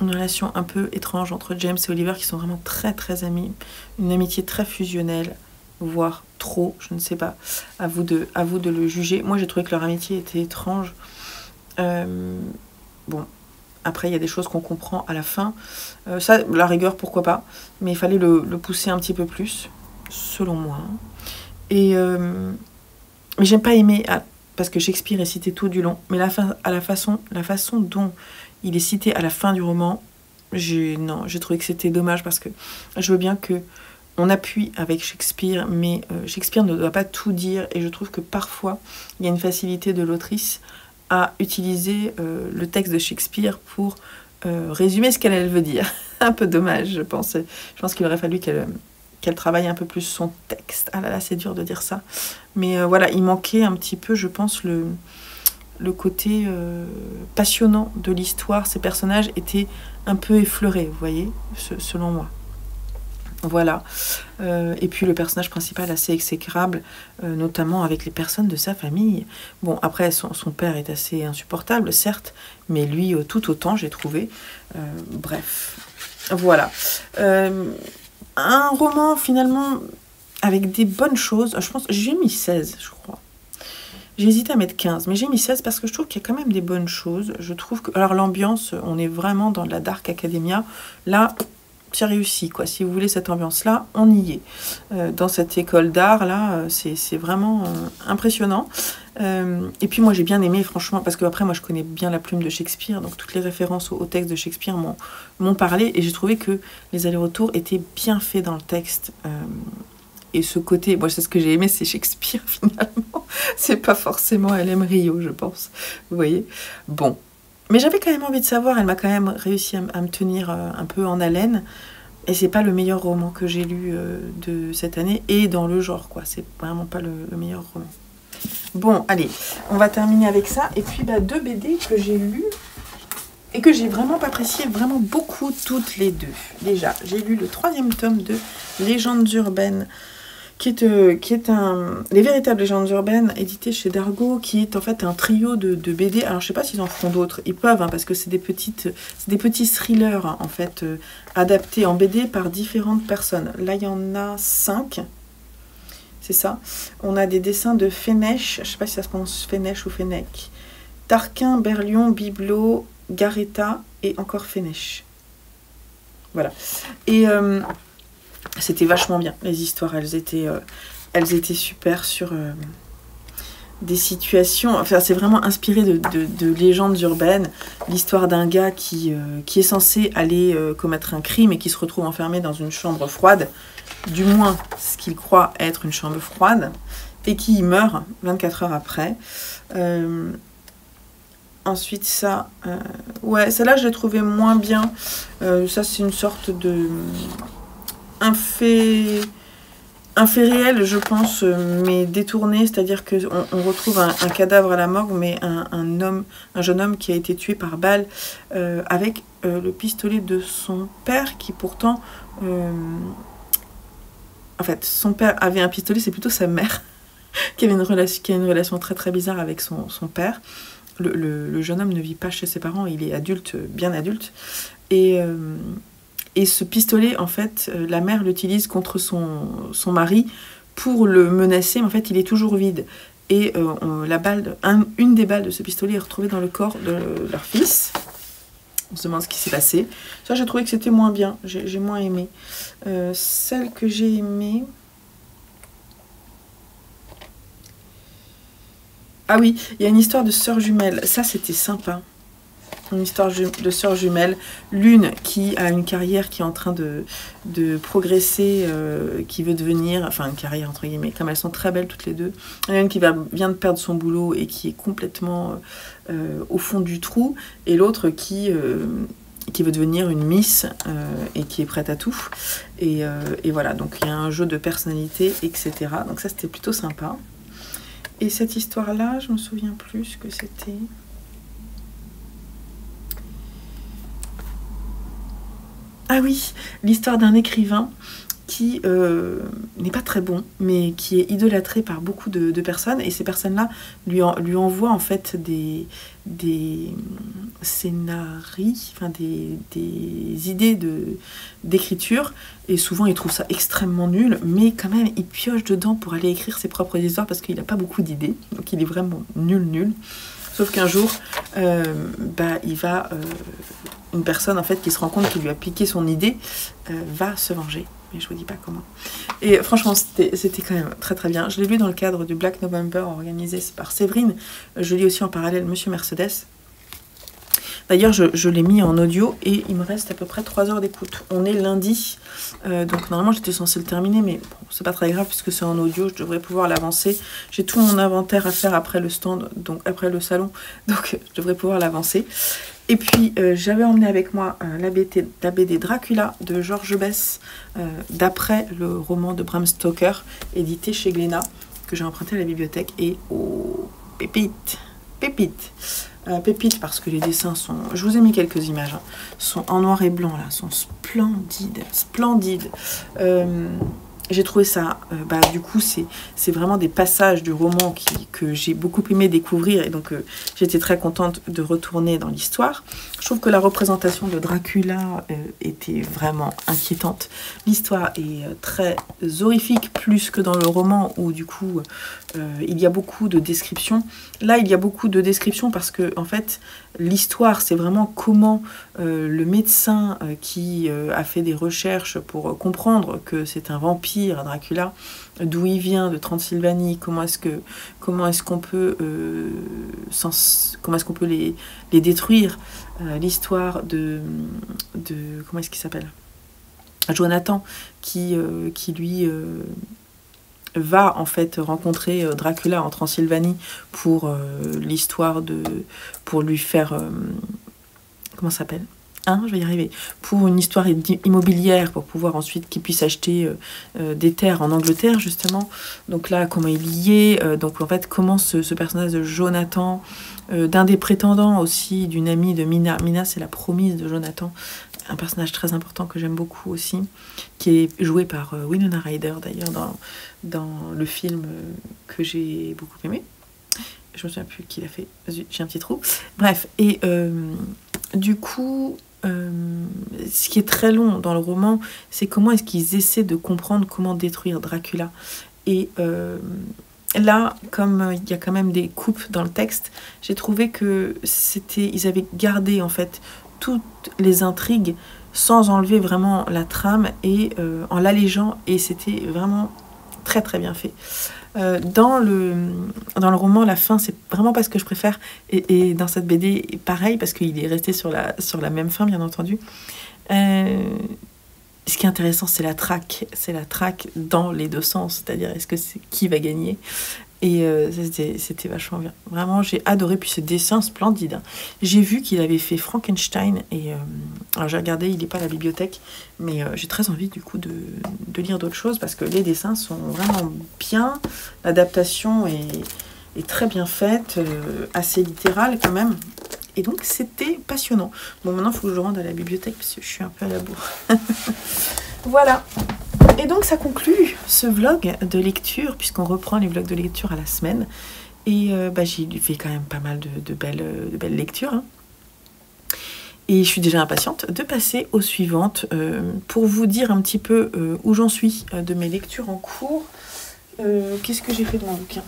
une relation un peu étrange entre James et Oliver qui sont vraiment très très amis, une amitié très fusionnelle, voire trop, je ne sais pas, à vous de le juger. Moi j'ai trouvé que leur amitié était étrange. Bon, après il y a des choses qu'on comprend à la fin, ça, la rigueur, pourquoi pas, mais il fallait le pousser un petit peu plus, selon moi. Et mais j'aime pas aimer, parce que Shakespeare est cité tout du long, mais la façon dont il est cité à la fin du roman, j'ai trouvé que c'était dommage parce que je veux bien que on appuie avec Shakespeare, mais Shakespeare ne doit pas tout dire et je trouve que parfois il y a une facilité de l'autrice à utiliser le texte de Shakespeare pour résumer ce qu'elle veut dire. Un peu dommage, je pense. Je pense qu'il aurait fallu qu'elle travaille un peu plus son texte. Ah là là, c'est dur de dire ça. Mais voilà, il manquait un petit peu, je pense, le côté passionnant de l'histoire. Ces personnages étaient un peu effleurés, vous voyez, selon moi. Voilà. Et puis le personnage principal assez exécrable, notamment avec les personnes de sa famille. Bon, après, son père est assez insupportable, certes, mais lui, tout autant, j'ai trouvé. Bref, voilà. Un roman, finalement, avec des bonnes choses. Je pense, j'ai mis 16, je crois. J'ai hésité à mettre 15, mais j'ai mis 16 parce que je trouve qu'il y a quand même des bonnes choses. Je trouve que... Alors, l'ambiance, on est vraiment dans la Dark Academia. Là, c'est réussi, quoi. Si vous voulez cette ambiance-là, on y est. Dans cette école d'art, là, c'est vraiment impressionnant. Et puis, moi, j'ai bien aimé, franchement, parce que après, moi, je connais bien la plume de Shakespeare, donc toutes les références au texte de Shakespeare m'ont parlé, et j'ai trouvé que les allers-retours étaient bien faits dans le texte. Et ce côté, moi c'est ce que j'ai aimé, c'est Shakespeare finalement. C'est pas forcément L.M. Rio, je pense. Vous voyez? Bon. Mais j'avais quand même envie de savoir, elle m'a quand même réussi à me tenir un peu en haleine. Et c'est pas le meilleur roman que j'ai lu de cette année, et dans le genre, quoi. C'est vraiment pas le meilleur roman. Bon, allez, on va terminer avec ça. Et puis, deux BD que j'ai lues et que j'ai vraiment apprécié, vraiment beaucoup, toutes les deux. Déjà, j'ai lu le 3e tome de Légendes urbaines, qui est Les Véritables Légendes Urbaines, édité chez Dargaud, qui est en fait un trio de BD. Alors je sais pas s'ils en feront d'autres, ils peuvent, hein, parce que c'est des petits thrillers, hein, en fait, adaptés en BD par différentes personnes. Là, il y en a 5, c'est ça. On a des dessins de Fenech, je sais pas si ça se prononce Fenech ou Fenech, Tarquin, Berlion, Biblo, Garetta et encore Fenech. Voilà. Et c'était vachement bien, les histoires, elles étaient super sur des situations, enfin c'est vraiment inspiré de légendes urbaines, l'histoire d'un gars qui est censé aller commettre un crime et qui se retrouve enfermé dans une chambre froide, du moins ce qu'il croit être une chambre froide, et qui y meurt 24 heures après. Ensuite ça, ouais, celle-là je l'ai trouvée moins bien, ça c'est une sorte de... un fait réel, je pense, mais détourné, c'est-à-dire qu'on retrouve un cadavre à la morgue, mais un jeune homme qui a été tué par balle avec le pistolet de son père, qui pourtant... en fait, son père avait un pistolet, c'est plutôt sa mère, qui a une relation très très bizarre avec son père. Le jeune homme ne vit pas chez ses parents, il est adulte, bien adulte, et ce pistolet, en fait, la mère l'utilise contre son mari pour le menacer, mais en fait, il est toujours vide. Et une des balles de ce pistolet est retrouvée dans le corps de leur fils. On se demande ce qui s'est passé. Ça, j'ai trouvé que c'était moins bien, j'ai moins aimé. Celle que j'ai aimée... Ah oui, il y a une histoire de sœurs jumelles. Ça, c'était sympa. Une histoire de sœurs jumelles. L'une qui a une carrière qui est en train de progresser, qui veut devenir... Enfin, une carrière entre guillemets, comme elles sont très belles toutes les deux. Il y en a une qui vient de perdre son boulot et qui est complètement au fond du trou. Et l'autre qui veut devenir une Miss et qui est prête à tout. Et voilà, donc il y a un jeu de personnalité, etc. Donc ça, c'était plutôt sympa. Et cette histoire-là, je me souviens plus ce que c'était. Ah oui, l'histoire d'un écrivain qui n'est pas très bon, mais qui est idolâtré par beaucoup de personnes. Et ces personnes-là lui envoient en fait des scénarios, enfin des idées d'écriture. Et souvent, il trouve ça extrêmement nul, mais quand même, il pioche dedans pour aller écrire ses propres histoires parce qu'il n'a pas beaucoup d'idées. Donc, il est vraiment nul. Sauf qu'un jour, une personne en fait qui se rend compte qu'il lui a piqué son idée va se venger. Mais je vous dis pas comment. Et franchement, c'était quand même très très bien. Je l'ai lu dans le cadre du Black November organisé par Séverine. Je lis aussi en parallèle Monsieur Mercedes. D'ailleurs, je l'ai mis en audio et il me reste à peu près 3 heures d'écoute. On est lundi, donc normalement j'étais censée le terminer, mais bon, c'est pas très grave puisque c'est en audio, je devrais pouvoir l'avancer. J'ai tout mon inventaire à faire après le stand, donc après le salon, donc je devrais pouvoir l'avancer. Et puis j'avais emmené avec moi la BD Dracula de Georges Besse, d'après le roman de Bram Stoker, édité chez Glénat, que j'ai emprunté à la bibliothèque. Et oh, pépite parce que les dessins sont... Je vous ai mis quelques images, hein, sont en noir et blanc, là, sont splendides. J'ai trouvé ça, du coup, c'est vraiment des passages du roman que j'ai beaucoup aimé découvrir, et donc j'étais très contente de retourner dans l'histoire. Je trouve que la représentation de Dracula était vraiment inquiétante. L'histoire est très horrifique, plus que dans le roman, où du coup, il y a beaucoup de descriptions. Là, il y a beaucoup de descriptions parce que, en fait, l'histoire, c'est vraiment comment le médecin qui a fait des recherches pour comprendre que c'est un vampire, Dracula, d'où il vient, de Transylvanie, comment est-ce qu'on peut les détruire, l'histoire de comment est-ce qu'il s'appelle, Jonathan, qui lui va en fait rencontrer Dracula en Transylvanie pour l'histoire pour lui faire comment ça s'appelle, je vais y arriver, pour une histoire immobilière, pour pouvoir ensuite qu'il puisse acheter des terres en Angleterre justement. Donc là, comment il y est, donc en fait comment ce personnage de Jonathan, d'un des prétendants aussi, d'une amie de Mina, c'est la promise de Jonathan, un personnage très important que j'aime beaucoup aussi, qui est joué par Winona Ryder d'ailleurs dans le film que j'ai beaucoup aimé. Je me souviens plus qui l'a fait, j'ai un petit trou. Bref, et du coup, ce qui est très long dans le roman, c'est comment est-ce qu'ils essaient de comprendre comment détruire Dracula. Et là, comme il y a quand même des coupes dans le texte, j'ai trouvé que ils avaient gardé en fait toutes les intrigues sans enlever vraiment la trame et en l'allégeant, et c'était vraiment très très bien fait. Dans le roman, la fin, c'est vraiment pas ce que je préfère, et dans cette BD, pareil, parce qu'il est resté sur la même fin, bien entendu. Ce qui est intéressant, c'est la traque dans les deux sens, c'est-à-dire est-ce que c'est qui va gagner. Et c'était vachement bien. Vraiment, j'ai adoré. Puis ce dessin splendide. Hein. J'ai vu qu'il avait fait Frankenstein. Et alors j'ai regardé, il n'est pas à la bibliothèque. Mais j'ai très envie du coup de lire d'autres choses. Parce que les dessins sont vraiment bien. L'adaptation est très bien faite. Assez littérale quand même. Et donc c'était passionnant. Bon, maintenant il faut que je rentre à la bibliothèque. Parce que je suis un peu à la bourre. Voilà. Et donc ça conclut ce vlog de lecture, puisqu'on reprend les vlogs de lecture à la semaine. Et j'ai fait quand même pas mal de belles lectures. Hein. Et je suis déjà impatiente de passer aux suivantes pour vous dire un petit peu où j'en suis de mes lectures en cours. Qu'est-ce que j'ai fait de mon bouquin?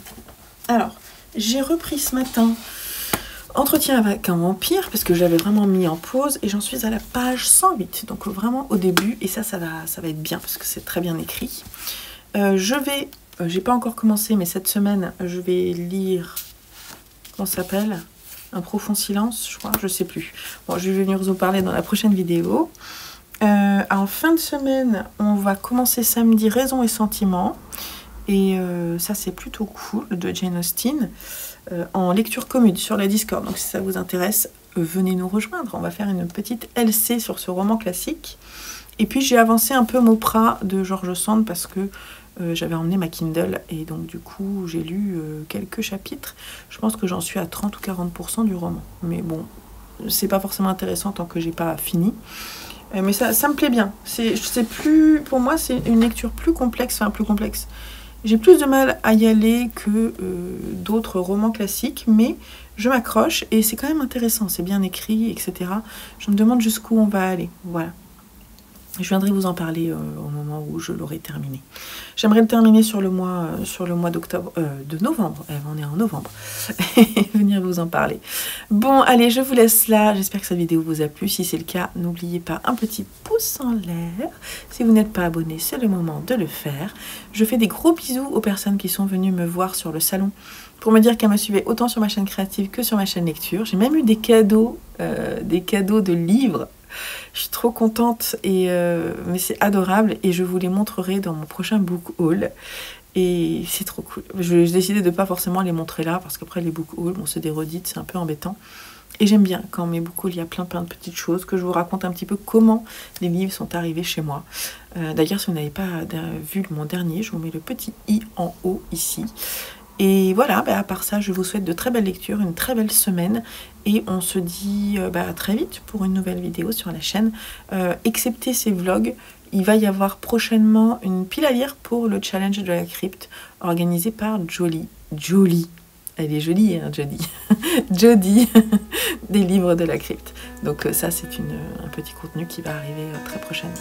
Alors, j'ai repris ce matin Entretien avec un vampire, parce que j'avais vraiment mis en pause, et j'en suis à la page 108, donc vraiment au début, et ça va être bien, parce que c'est très bien écrit. J'ai pas encore commencé, mais cette semaine, je vais lire, comment ça s'appelle? Un profond silence, je crois, je sais plus. Bon, je vais venir vous en parler dans la prochaine vidéo. En fin de semaine, on va commencer samedi Raison et Sentiments, et ça c'est plutôt cool, de Jane Austen. En lecture commune sur la Discord. Donc si ça vous intéresse, venez nous rejoindre. On va faire une petite LC sur ce roman classique. Et puis j'ai avancé un peu Mauprat de George Sand parce que j'avais emmené ma Kindle et donc du coup j'ai lu quelques chapitres. Je pense que j'en suis à 30 ou 40% du roman. Mais bon, c'est pas forcément intéressant tant que j'ai pas fini. Mais ça me plaît bien. Pour moi, c'est une lecture plus complexe. J'ai plus de mal à y aller que d'autres romans classiques, mais je m'accroche et c'est quand même intéressant, c'est bien écrit, etc. Je me demande jusqu'où on va aller, voilà. Je viendrai vous en parler au moment où je l'aurai terminé. J'aimerais le terminer sur le mois de novembre. On est en novembre. Et venir vous en parler. Bon, allez, je vous laisse là. J'espère que cette vidéo vous a plu. Si c'est le cas, n'oubliez pas un petit pouce en l'air. Si vous n'êtes pas abonné, c'est le moment de le faire. Je fais des gros bisous aux personnes qui sont venues me voir sur le salon pour me dire qu'elles me suivaient autant sur ma chaîne créative que sur ma chaîne lecture. J'ai même eu des cadeaux de livres. Je suis trop contente, mais c'est adorable et je vous les montrerai dans mon prochain book haul. Et c'est trop cool. J'ai décidé de ne pas forcément les montrer là parce qu'après les book hauls, bon, c'est des redites, c'est un peu embêtant. Et j'aime bien quand mes book hauls, il y a plein de petites choses, que je vous raconte un petit peu comment les livres sont arrivés chez moi. D'ailleurs, si vous n'avez pas vu mon dernier, je vous mets le petit i en haut ici. Et voilà, à part ça, je vous souhaite de très belles lectures, une très belle semaine. Et on se dit à très vite pour une nouvelle vidéo sur la chaîne. Excepté ces vlogs, il va y avoir prochainement une pile à lire pour le challenge de la crypte organisé par Jolie. Elle est jolie, hein, Jodie. Jodie, des livres de la crypte. Donc ça, c'est un petit contenu qui va arriver très prochainement.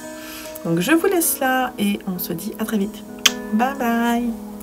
Donc je vous laisse là et on se dit à très vite. Bye bye!